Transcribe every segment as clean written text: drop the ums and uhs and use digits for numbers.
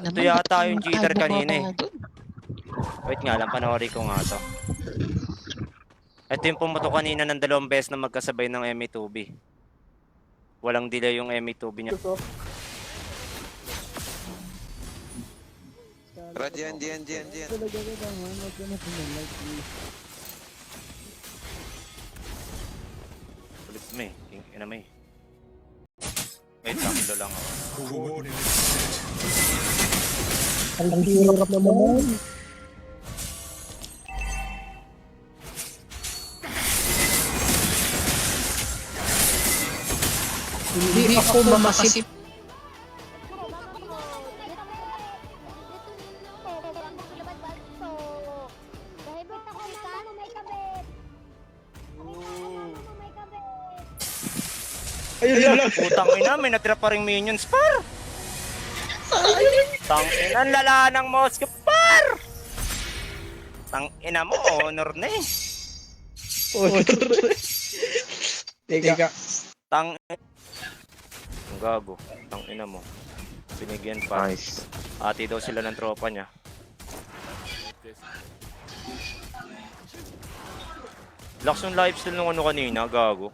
Ito naman, ba't yata yung jitter tayo kanina eh. bumaba dun? Wait nga lang, panoorin ko nga to. Ito yung pumuto kanina ng 2 beses na magkasabay ng ME2B. Walang delay yung ME2B niya. Tara, diyan. Ulit mo eh. Ina mo eh. Wait lang, ilo lang ako. Ang hirap naman. Hindi ako makasip. Ayun lang. Putang ina, may natira pa ring minions, par! Tang ina, lala ng Moscow, par! Tang ina mo, honor na eh. Teka. Tang ang gago, tang ina mo. Binigyan pa. Nice. Ati daw sila ng tropa niya. Lakas yung lifesteal nung ano kanina, gago.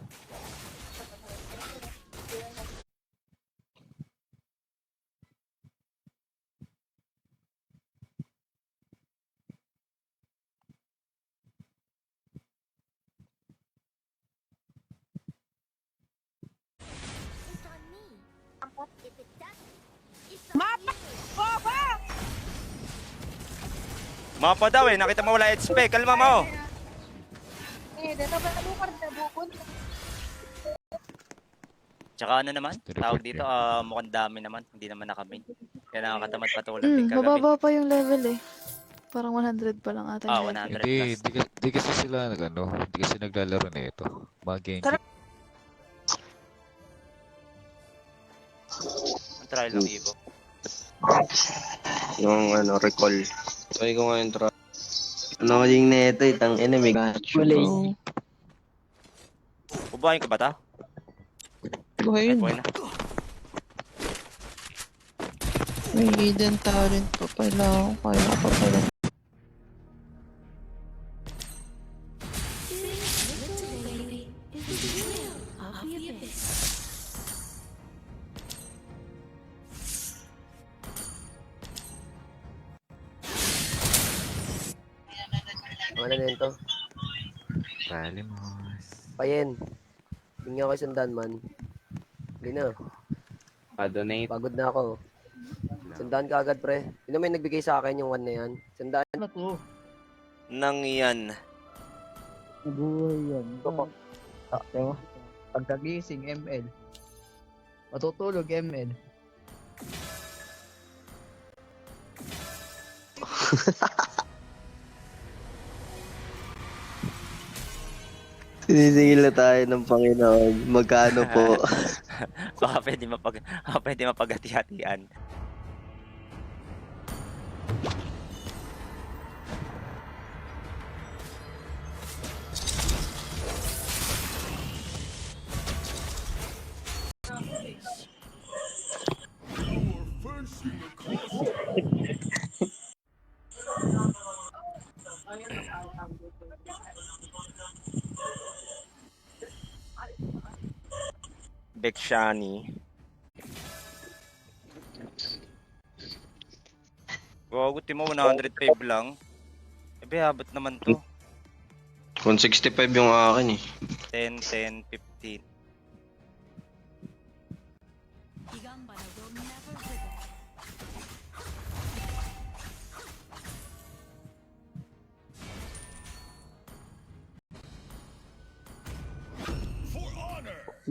Mapa daw eh, nakita mo wala HP, kalma mo. Tsaka ano naman, tawag dito, mukhang dami naman, hindi naman naka-main. Kaya nakakatamad patulad din kagabi. Bababa pa yung level eh. Parang 100 pa lang ata yung level. 100 plus. Hindi kasi sila hindi kasi naglalaro na ito. Mga Genki. Try lang, Ivo. Yung recall. Try ko nga yung try. Ano yung neto itang enemy. Wala. Bubuhayin ka ba ta? Buhay yun. Buhay na. May hidden talent pa pala ako. Kaya pa pala. Ano na ito? Rally mo. Payen. Tingnan ko sundan man. Hindi na. Pa-donate. Pagod na ako. Sundan ka agad, pre. Sino may nagbigay sa akin yung one na yan? Sundan. Ano to? Nang yan. Nabuhay yan. Diba? Pagkagising, ML. Matutulog, ML. Sinisingil na tayo ng Panginoon. Magkano po? Baka pwede mapagati-hatian. Bekshani. Gago, timo 105 lang. Ebe, abot naman to. 165 yung akin eh. 10, 10, 15.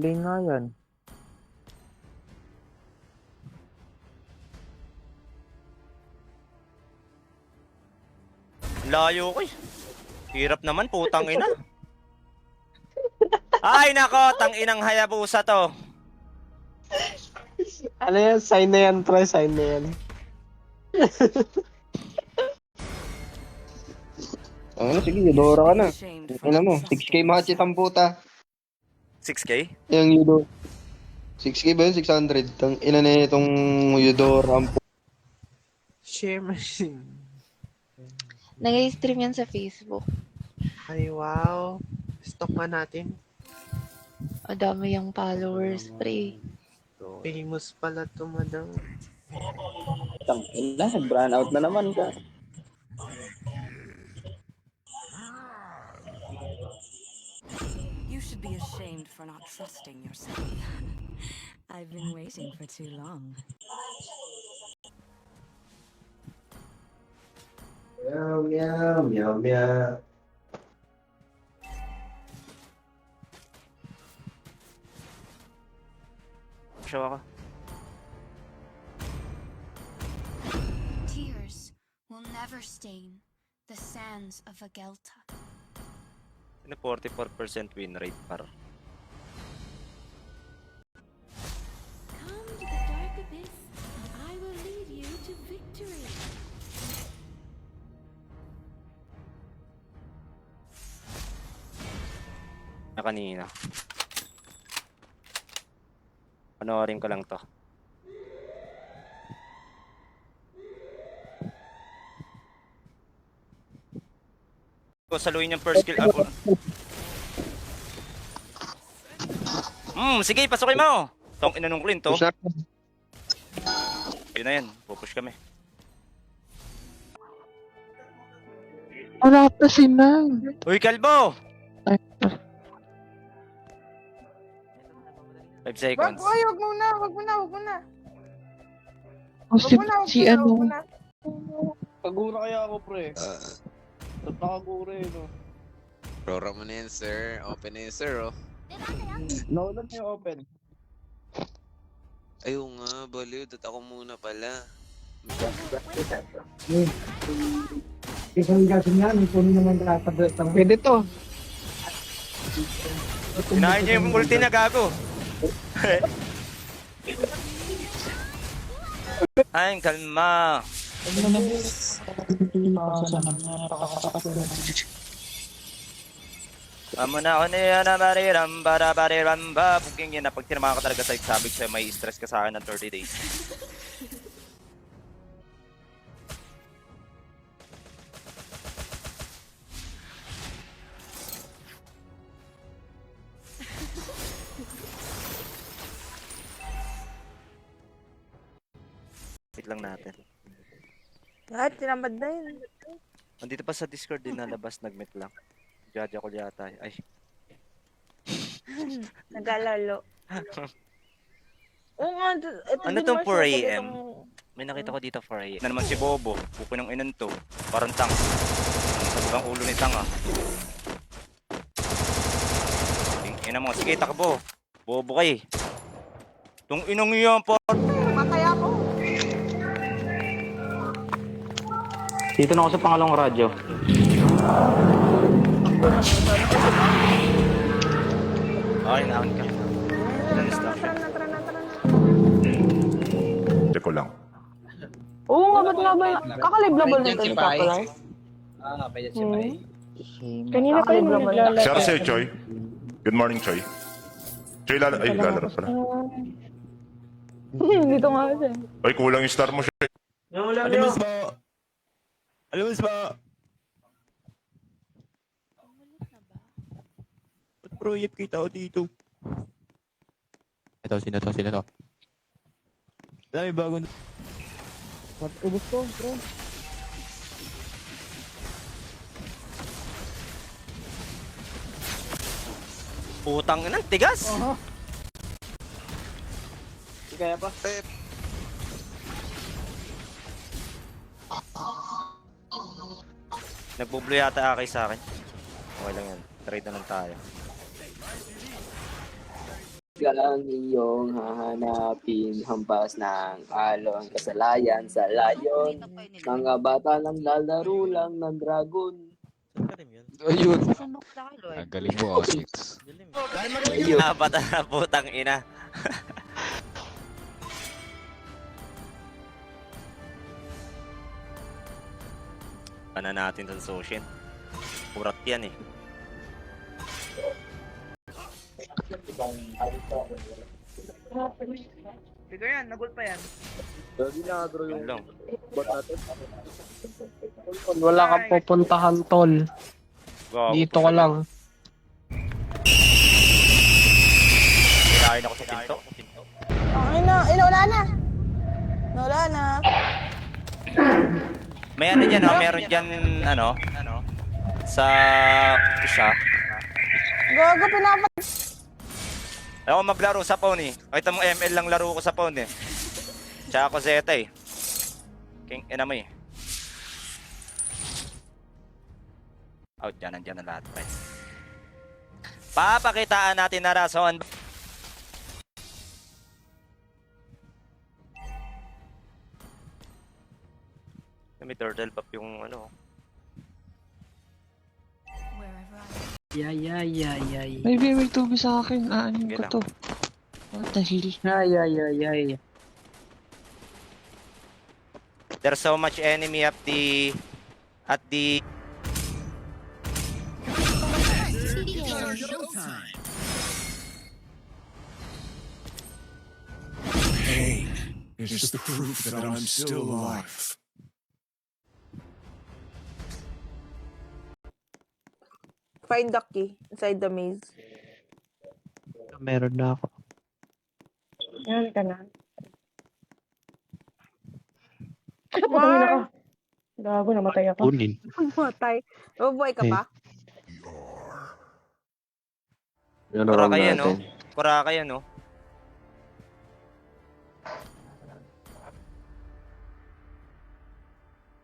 Lane nga yan. Layo ko eh. Hirap naman, putang ina. Ay nako, tang inang Hayabusa to. Ano yan? Sign na yan, pre. Sign na yan. Sige, Eudora ka na. Ano mo, 6K makachit ang puta. 6K? Yung Eudora. 6K ba yun? 600. Tang ina na itong Eudora ang puta. share machine. Nag-stream yan sa Facebook. Ay, wow. Stock nga natin. O dami yung followers, pre. Famous pala to, madam. Tangin na, nag-brand out na naman ka. You should be ashamed for not trusting yourself. I've been waiting for too long. Meow, meow, meow, meow. Show ako. Tears will never stain the sands of Agelta. Ano 44% win rate par. Come to the dark abyss, and I will lead you to victory. Na kanina. Panoorin ko lang to. Ko saluhin yung first kill ako. Sige, pasukin mo. Tong ina nung Clint to. Yun na yan, pupush kami. Wala pa si Nang. Uy, kalbo! Ay, 5 seconds. Wag muna. si ano. Kagura kaya ako, pre. Ba't nakagura no? Rora mo na yan, sir. Open na yan, sir, oh. Naulan niyo open. Ayaw nga, baliw. Dat ako muna pala. Pwede to. Hinahin niyo yung ulti na gago. Ay, kalma. Amo na ako niya na bariram ba. Booking yun na pag tinama ka talaga sa sabig sa'yo, may stress ka sa akin ng 30 days. Wait lang natin. Lahat, tinamad na yun. Nandito pa sa Discord din nalabas, nag-meet lang. Jaja ko yata. Ay. Nag-alalo. Oo nga, ito Ano tong 4 AM? May nakita ko dito 4 AM. Na naman si Bobo. Pupo ng inan to. Parang tang. Sabog ang ulo ni tanga. Ina mo. Sige, takbo. Bobo kay. Tung inong iyan po. Matay ako. Dito na ako sa pangalawang radyo. Okay, naon ka. Ilan instruction? Check ko lang. Oo nga, ba't nga ba? Kakaliblabal na ito sa Papalar. Pwede siya pa eh. Kanina pa yung naglalaro. Shout out sa'yo, Choy. Good morning, Choy. Choy, lalaro pala. Dito nga siya. Ay, kulang yung star mo, siya. Alimus mo! Alimus mo! Ba't proyect kita o dito? Sino to? Dami bagong... Ubus ko, bro. Putang ina, tigas. Hindi kaya pa. Nagbublo yata akay sa akin. Okay lang yan. Trade na lang tayo. Ang iyong hahanapin, hampas ng alon, kasalayan sa layon. Mga bata lang lalaro lang ng dragon. Ayun. Ang galing mo, Osix. Apat na putang ina. Pana natin sa Soshin. Purat yan eh. Bigay yan, nagul pa yan. Lagi na, bro, Yun lang. Wala kang pupuntahan, tol. Gago. Dito ka lang. Kinain ako sa pinto. Okay na. Wala na. Wala na. May ano dyan, oh, meron dyan, ano, sa isa. Gago, pinapat. Ako maglaro sa phone eh. Kita mo ML lang laro ko sa phone eh. Tsaka ako Zeta eh. King, ina mo eh. Out dyan, nandyan na lahat pa eh. Papakitaan natin na rason. May turtle pop yung ano. Wherever I May BML2B sa akin. Aanin Sige ko to. What the hell? There's so much enemy at the Pain is just the proof that I'm still alive. Find the key inside the maze. Meron na ako. Yan ka na. Gago, namatay ako. Kunin. Namatay. Mabuhay ka pa? Ano Pura wrong kayo, no? natin? Pura kayo, no?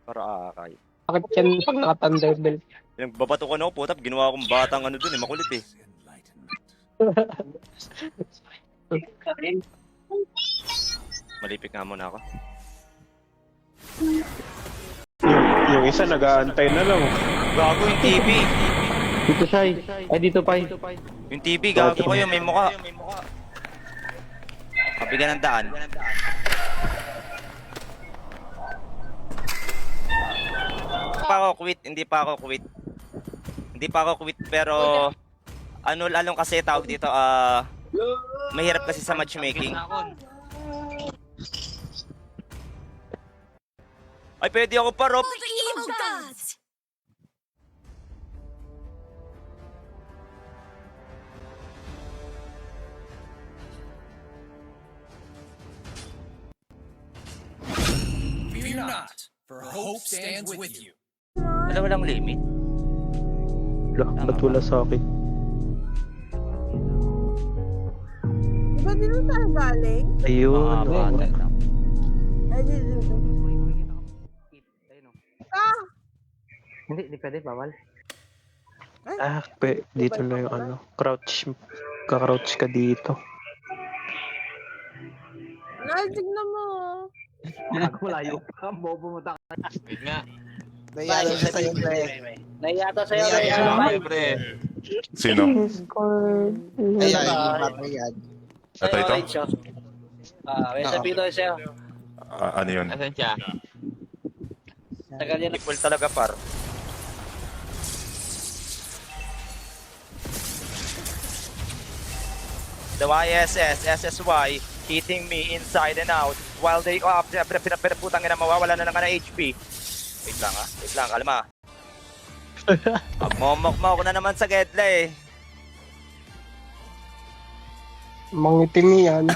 Para akay. Bakit yan pag naka-thunderbelt? Yung babato ko no, putap, ginawa akong batang ano dun eh, makulit eh. Malipit nga muna ako. Yung isa nag-aantay na lang. Gago yung TV. Dito siya Ay, dito pa Yung TV, gago kayo, may mukha. Kabigyan ng daan. Hindi pa ako quit, pero ano lalong kasi tawag dito, mahirap kasi sa matchmaking. Ay, pwede ako pa, Rob. the evil gods! Fear not, for hope stands with you. Walang limit. Ba't wala sa akin? Diba dito tayo galing? Ayun. Ay, dito. Hindi pwede, bawal. Dito na yung ano. Crouch. Ka-crouch ka dito. Tignan mo. Malayo pa. Bobo mo ta. Nayata siya sa'yo, pre. Nayata sa'yo. Sino? Ayan, patay yan. Ito? May sabihin tayo sa'yo. Ano yun? Tagal yan. Equal talaga, par. The YSS, SSY, hitting me inside and out while they putang ina mawawala na ng HP. Wait lang, kalma. Momok ko na naman sa Gedla eh. Mangitim yan.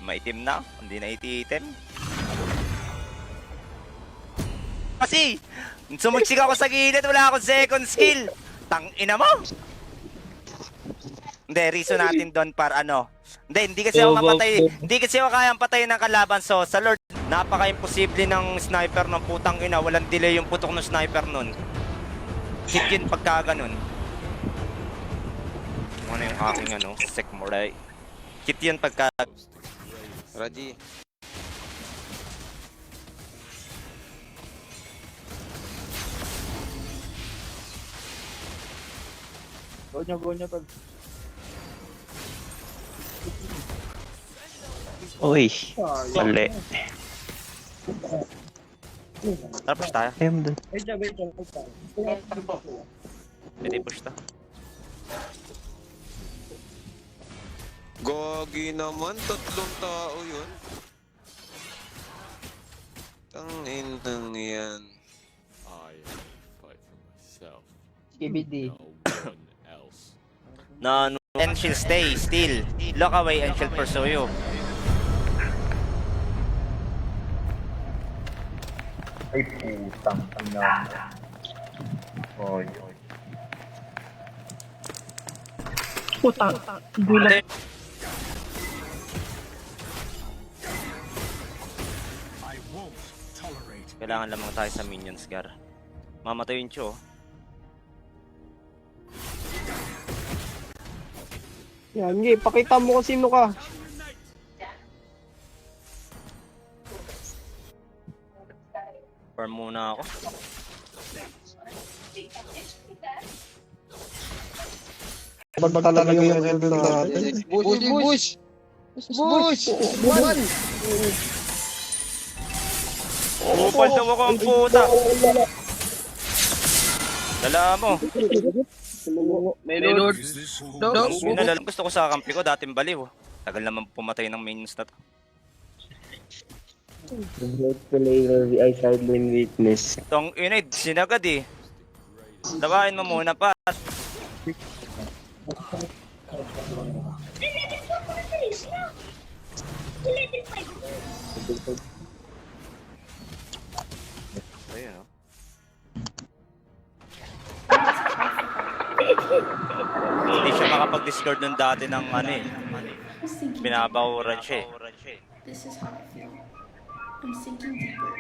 Maitim na, hindi na itiitim. Kasi, sumiksik ako sa gilid, wala akong second skill. Tang ina mo. Hindi, reason natin doon para ano. Hindi kasi ako mapatay. Hindi kasi ako kayang patayin ng kalaban. So, sa Lord, napaka-imposible ng sniper ng putang ina. Walang delay yung putok ng sniper nun. Hit yun pagka ganun. Ano yung aking ano, Sekmurai. Hit yun pagka... Raji. Go nyo, tol. Uy, mali. Tara, push tayo. Ayun dun. Pwede push ta. Gogi naman, 3 tao yun. Tangin yan. KBD. No, and she'll stay still. Look away and she'll pursue you. Ay, putang ina. Oy. Putang. Gulat. I won't tolerate. Kailangan lamang tayo sa minions, Gar. Mamatay yung Cho. Yan, Gi, pakita mo kung sino ka. Farm muna ako. Ba't talaga yung red natin? Bush! Upal daw ako ang puta. Dala mo. Is this who? Minalalang gusto ko sa kampi ko, dating baliw. Tagal naman pumatay ng minions na to. Great player, I sideline weakness. Tong inid, sinagad eh. Dawain mo muna pa. Ayun oh. Hindi siya makapag-discord nun dati ng ano eh. Binabawaran siya eh. This is how I feel. I'm sinking deeper.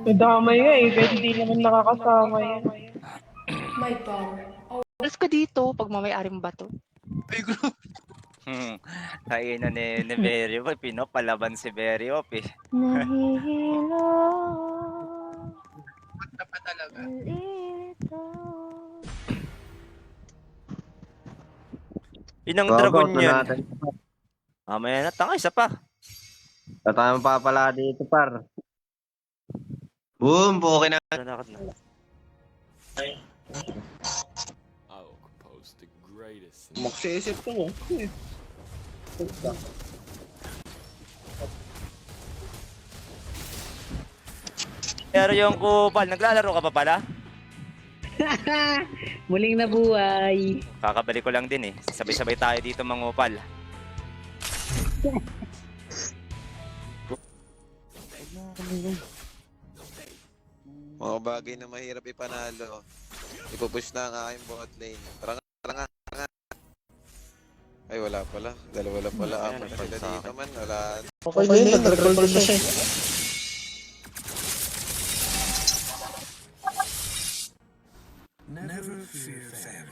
Nadamay nga eh. Kahit hindi naman nakakasama yan. My power. Alas ka dito pag mamay-aring bato. Kaya na ni Berio, pinopalaban si Berio eh. Nahihilo. Inang dragon yan. Mamaya na, tanga, isa pa. Wala tayong papala dito, par. Boom! Bukin na. Magsisip ko mo. Pero yung kupal, naglalaro ka pa pala? Muling nabuhay. Kakabalik ko lang din eh. Sabay-sabay tayo dito mangupal. Mga bagay na mahirap ipanalo. Ipupush na ang aking bot lane. Tara nga. Ay, wala pala. Dalawa lang pala. Ayan, Apat na sila dito man. Wala. Okay na yun, nag-recall na siya. Never fear them.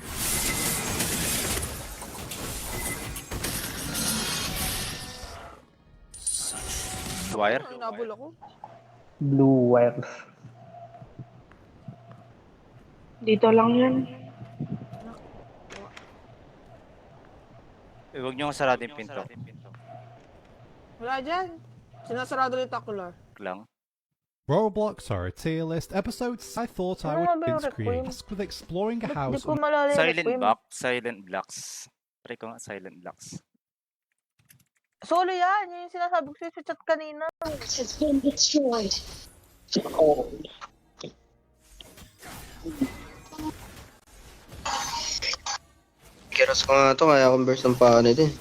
Wire? Nabul ako. Blue wires. Dito lang yan. Huwag niyo sarado yung pinto. Wala dyan. Sinasarado ni Takular. Lang. Roblox are a tier list episodes I thought I would screen. Tasked with exploring a house. Silent box, silent blocks. Try ko nga silent blocks. Solo yan. Yung sinasabi ko sa chat kanina. Has been destroyed. Kiras ko nga ito, kaya converse ng paano ito eh.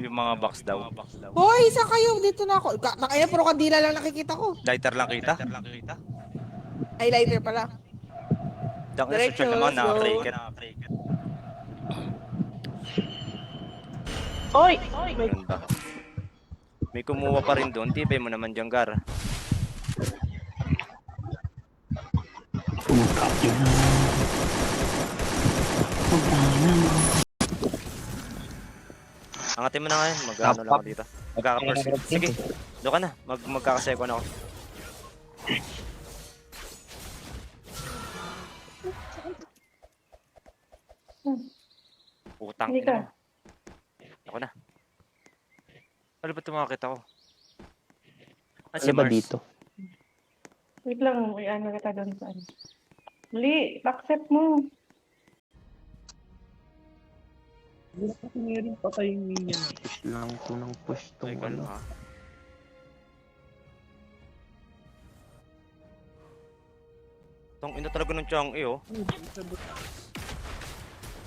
Yung mga box daw. Hoy, isa kayo. Dito na ako. Nakaya, puro kandila lang nakikita ko. Lighter lang kita. Ay, lighter pala. Diyan ka sa Diretso, chat naman, let's go. naka-cricket. Oy! Ganda. May kumuha pa rin doon. Tibay mo naman dyan, Gar. Angatin mo na ngayon. Mag-ano lang ako dito. Magkaka-first. Sige. Doon ka na. Magkakaseko na ako. Putang ina mo. Ako na. Ano ba tumakit ako? Ah, si Ano ba Mars. dito? Wait lang, may ano kita doon sa ano. Mali, accept mo. Meron pa kayong minion. Push lang to ng push Ay, tong ano ano. ha? Tong ina talaga ng Chang oh.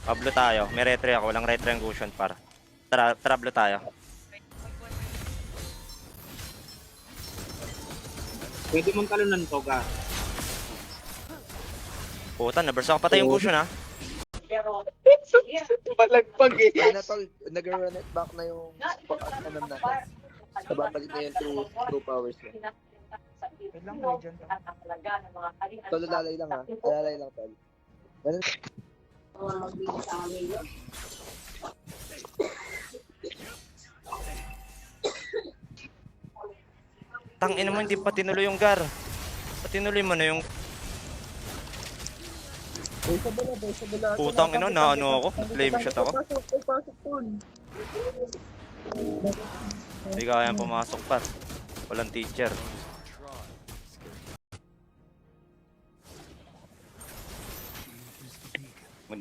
Pablo tayo. May retry ako. Walang retry ang Gusion par. Trablo tayo. Pwede mong talunan to, Gar. Puta, naburst ako patay yung Gusion ha. Malagpag eh. Kaya na tol, nag-run it back na yung ano natin. Nababalik na yung 2 powers na. Tol, lalay lang ha. Lalay lang tol. Ganun. Tang ina mo, hindi pa tinuloy yung Gar. Patinuloy mo na yung putang ina, na ano ako? Flame shot ako. Hindi kayang pumasok par. Walang teacher.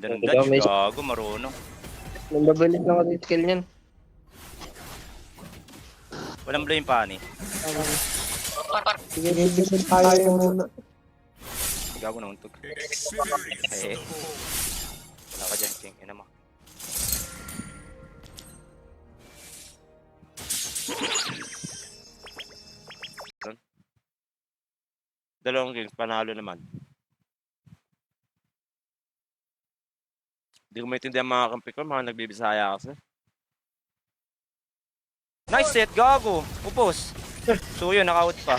Ganda ng dodge, gago, marunong. Nababalik lang ako sa skill niyan. Walang blame pa ni. Sige, bibigyan tayo muna. Gago na untog. Eh. Wala ka dyan, King. Ina mo. Dalawang Kings, panalo naman. Hindi ko maintindihan mga kampi ko, mga nagbibisaya kasi. Nice set, gago! Upos! So yun, naka-out pa.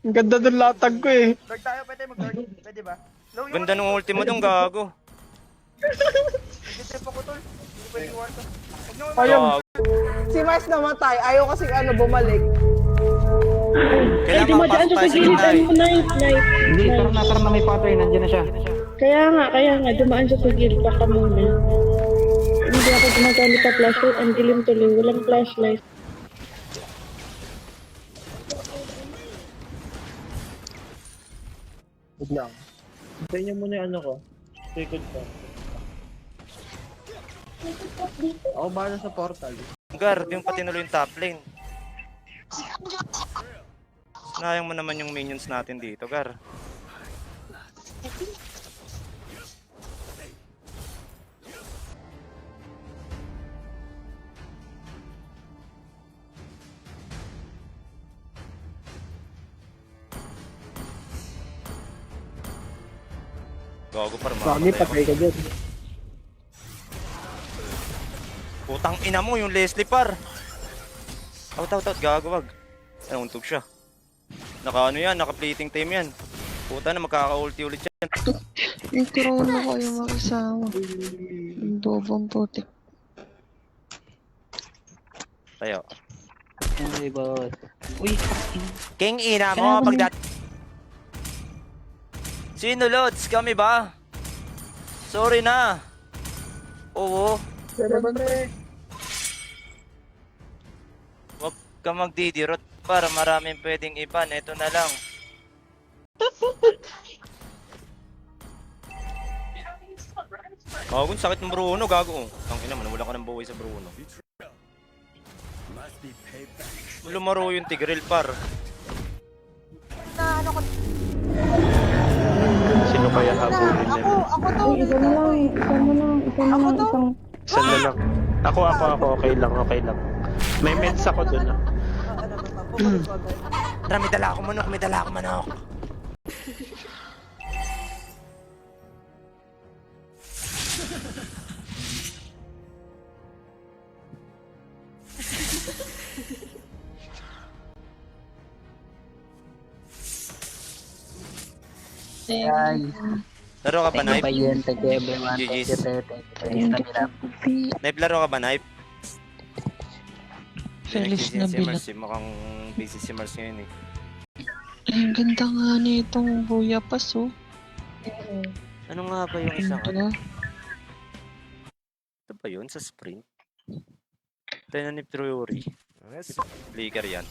Ang ganda doon latag ko eh. Lord tayo, pwede mag-lord. Pwede ba? Ganda ng ultimo dong, gago. Pwede po ko, tol. Hindi pwede war to. Gago. Si Mars namatay, ayaw kasi ano bumalik. Kailangan makapasok tayo sa gitna eh. Hindi, tara na may patay. Nandiyan na siya. Kaya nga, dumaan siya sa guild baka muna. Hindi ako gumagamit sa flashlight, ang dilim tuloy, walang flashlight. Huwag lang. Hintayin niyo muna yung ano ko. Second ko. Ako bahala sa portal. Gar, di mo pa tinuloy yung top lane. Sinayang mo naman yung minions natin dito, Gar. Gago para Sami, patay ka dyan. Putang ina mo yung Leslie par. Out, gago wag. Ay, untog siya. Naka ano yan, naka plating time yan. Puta na, magkaka-ulti ulit yan. Yung corona ko yung makisama. Yung bobong putik. Tayo. Ay, boss. Uy, King ina mo, pagdat... Sino Lods? Kami ba? Sorry na. Oo. Huwag ka magdidirot para maraming pwedeng iban. Ito na lang. Gago, sakit ng Bruno, gago. Tangina mo, nawala ka ng buhay sa Bruno. Lumaro yung Tigril par. sino kaya habulin nila? Isa na lang. Isa na lang. Ako, okay lang. May meds ako dun ah. Tara, may dala ako manok. Laro ka ba, Knife? GG's. Knife, laro ka ba, Knife? Feliz na Si bilat. Mars, mukhang busy si Mars ngayon eh. Ang ganda nga nitong buyapas oh. Ano nga ba yung isang Ito. Ito ba yun sa sprint? Tayo na ni Fury. Flicker yan.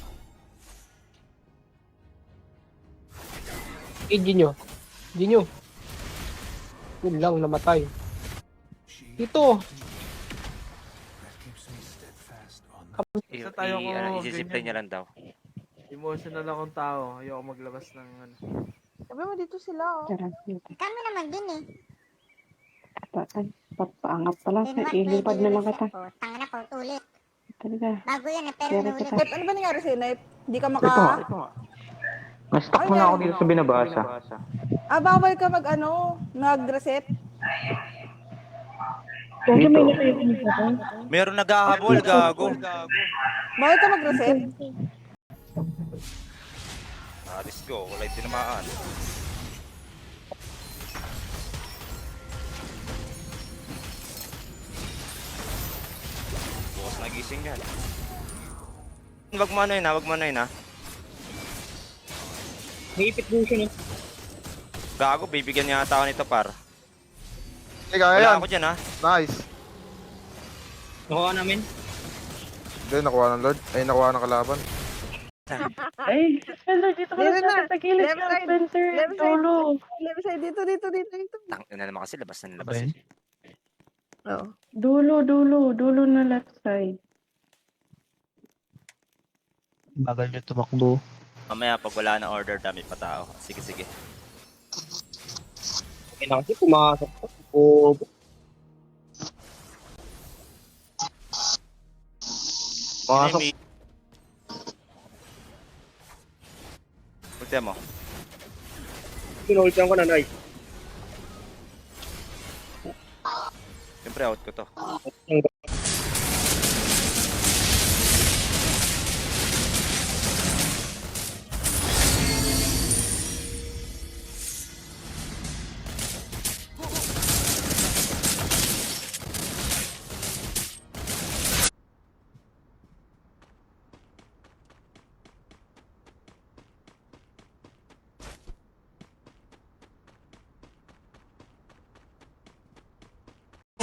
Ginyo. Yun lang, namatay. Ito. Isisipin niya lang daw. Emotional akong tao. Ayoko maglabas ng ano. Sabi mo dito sila, oh. Kami naman din eh. Papaangat pala sa ilipad na mga kata. Tanga na po, ulit. Talaga. Bago yan eh, pero Kaya inulit. kita. Ano ba nangyari sa'yo, Naip? Hindi ka Ito nga. Na-stuck muna ako dito sa binabasa. bawal ka mag-reset? Kaya may nakainis ako. Meron naghahabol, gago. Bawal ka mag-reset? Let's go. Wala yung tinamaan. Bukas nagising yan. Wag mo ano yun ha. Naipit mo siya. Gago, bibigyan niya ata ako nito par. Teka, Wala ako dyan ha. Nice. Nakuha namin. Hindi, nakuha ng Lord. Ay, nakuha ng kalaban. Ay, Spencer, dito ka na sa gilid ka, Spencer. Dulo. Left side, dito. Tangina naman kasi labas na nilabas eh. Oo. Dulo na left side. Bagal nyo tumakbo. Mamaya pag wala na order, dami pa tao. Sige. Okay na kasi pumasok ko. Pumasok. Ulti mo. Pinultihan ko na, nice. Siyempre out ko to.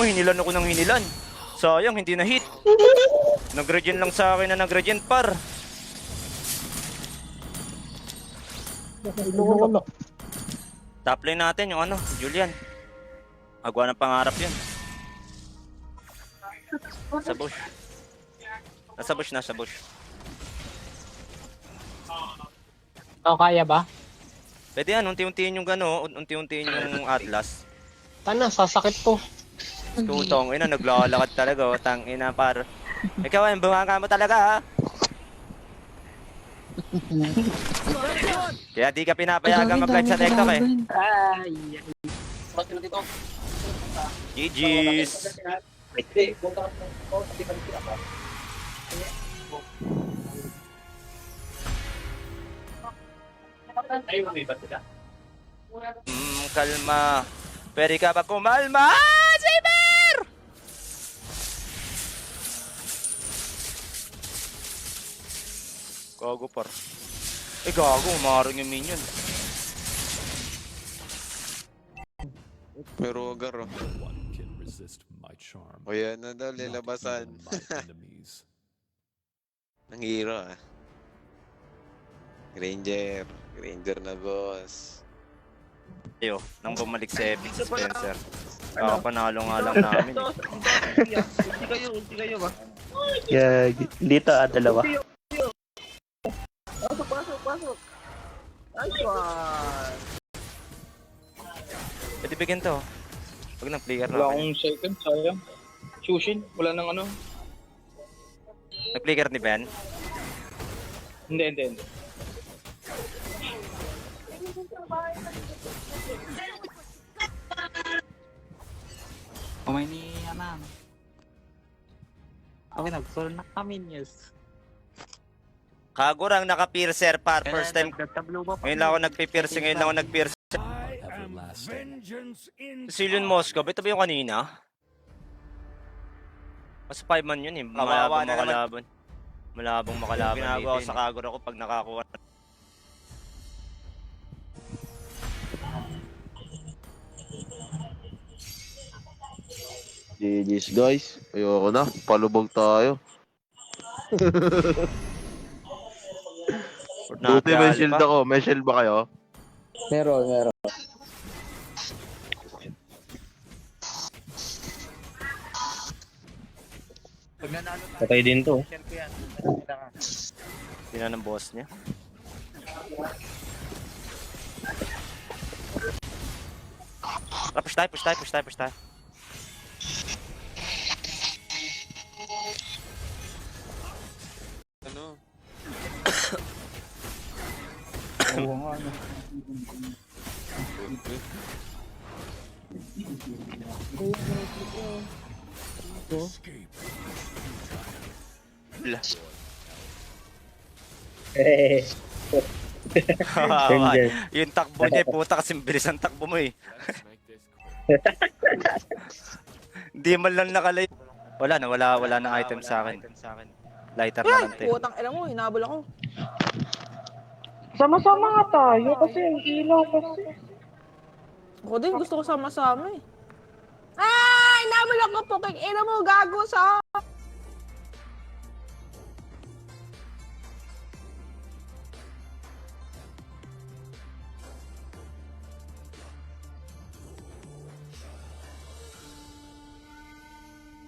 Hinilan ako ng hinilan. Sayang, hindi na hit. Nag-regen lang sa akin na nag-regen par. Top lane natin yung Julian. Agawa ng pangarap yun. Sa bush. Nasa bush. Kaya ba? Pwede yan, unti-untiin yung unti-untiin yung Atlas. Tana, sasakit to. Tutong, naglalakad talaga, tangina par. Ikaw ay bunganga mo talaga ha. Kaya di ka pinapayagan mag-live sa TikTok eh. GG's. Kalma. Pwede ka ba kumalma? Saber! Gago par. Gago, umarang yung minion. May Rogar oh. O yan na daw, lilabasan. Ang hero ah. Ranger na boss. Ayo, nang bumalik sa Epic si Spencer. Panalo nga lang namin eh. Ulti kayo ba? Yeah, dito dalawa. Pasok. Nice one. Pwede bigyan to. Pag nag-player na Wala ako. akong second, sayang. Shushin, wala nang ano. Nag-player ni Ben. Hindi. Kumay ni Anam. Okay, nag-sol na kami news. Kagurang naka-piercer par. First time. Ngayon lang ako nagpi-piercing. Ngayon lang ako nag-piercing. Sicilian Moscow. Ito ba yung kanina? Mas 5 man yun eh. Malabong makalaban. Malabong makalaban. Ginagawa sa Kagura ko pag nakakuha. GG's guys. Ayoko na. Palubog tayo. Buti may shield ako. May shield ba kayo? Meron. Patay din to. Sino ng boss niya? Push tayo. Ano? Wala. Danger. Yung takbo niya, puta kasing bilis ang takbo mo eh. Hindi man lang nakalay. Wala na item sa akin. Lighter na lang tayo. Putang ina mo, hinabol ako. Sama-sama nga tayo kasi ang ilaw kasi. Ako din, gusto ko sama-sama eh. Ah! Hinabol ako po kay ina mo, gago sa...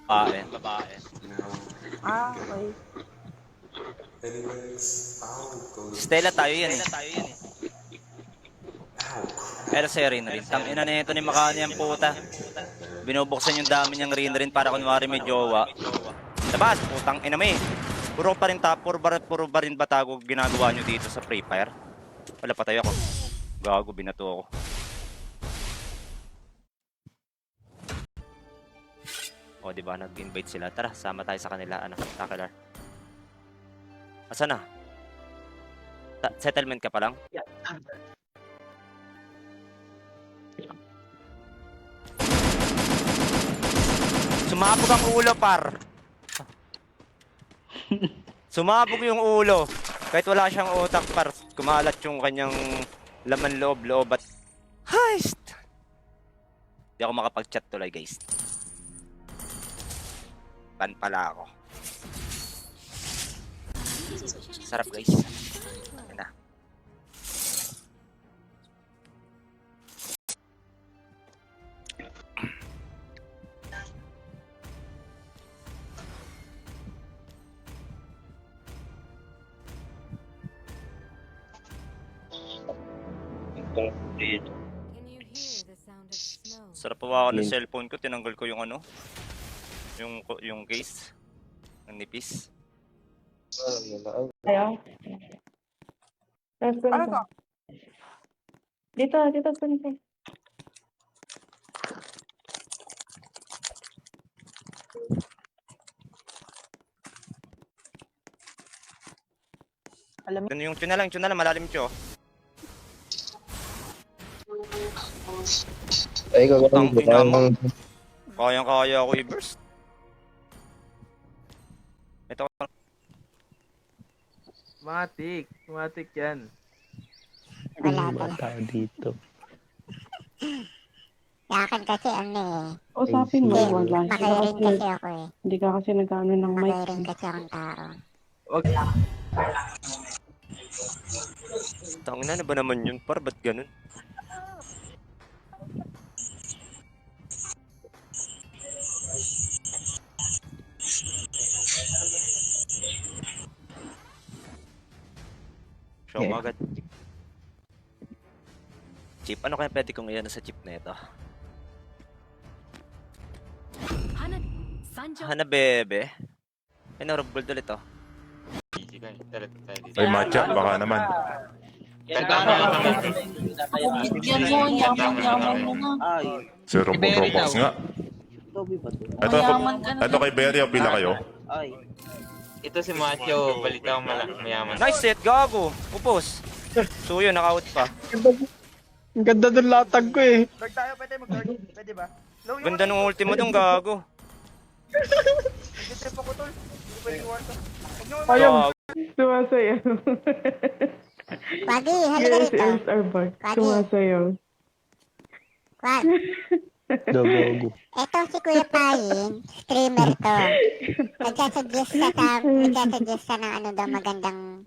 Babae. Ah, okay. Stella tayo yan eh. Pero si Rin. Tangina na ito ni Makani ang puta. Binubuksan yung dami niyang Rin para kunwari may jowa. Labas, putang ina mo eh. Puro pa rin puro ba rin batago ginagawa nyo dito sa Free Fire? Wala, patay ako. Gago, binato ako. O, diba? Nag-invite sila. Tara, sama tayo sa kanila. Ano, tackler. Asa na? Settlement ka pa lang? Sumabog ang ulo, par. Sumabog yung ulo. Kahit wala siyang utak, par. Kumalat yung kanyang laman loob at... Heist! Hindi ako makapag-chat tuloy, guys. Ban pala ako. Sarap, guys. Yan na. Sarap pa ako ng cellphone ko. Tinanggal ko yung ano. Yung case ng nipis. Ayaw. Ano ka? Dito, punta. Yung tuna lang, malalim tiyo. Ay, Ang ina mo. Kayang-kaya ako i-burst. Ito. Matik yan. wala tao dito. Yakin kasi ano eh. Usapin mo, wala. Makiring kasi ako eh. Hindi ka kasi nag-ano ng mic. Makiring kasi akong tao. Tangina na ba naman yun? Par, ba't ganun? Show mo agad. Chip, ano kaya pwede kong iyan sa chip na ito? Hana bebe. Ay, narog gold ulit oh. Ay, matcha, baka naman. Bigyan mo, yaman mo na. Zero Robux nga. Mayaman ka na. Ito kay Berry, o pila kayo? Ito si Macho, balita ko mayaman. Nice set, gago. Upos. Suyo, naka-out pa. Ang ganda ng latag ko eh. Guard tayo, pwede mag-guard. Pwede ba? Ganda ng ultimo dong, gago. Nag-trip ako tol. Hindi pwede iwan to. Ayaw. Sumasayaw. Wagi, halika Yes, dito. ears are back. Sumasayaw. Kwan. Gago. Eto si Kuya Payin, streamer to. Nagsasuggest siya ng ano daw magandang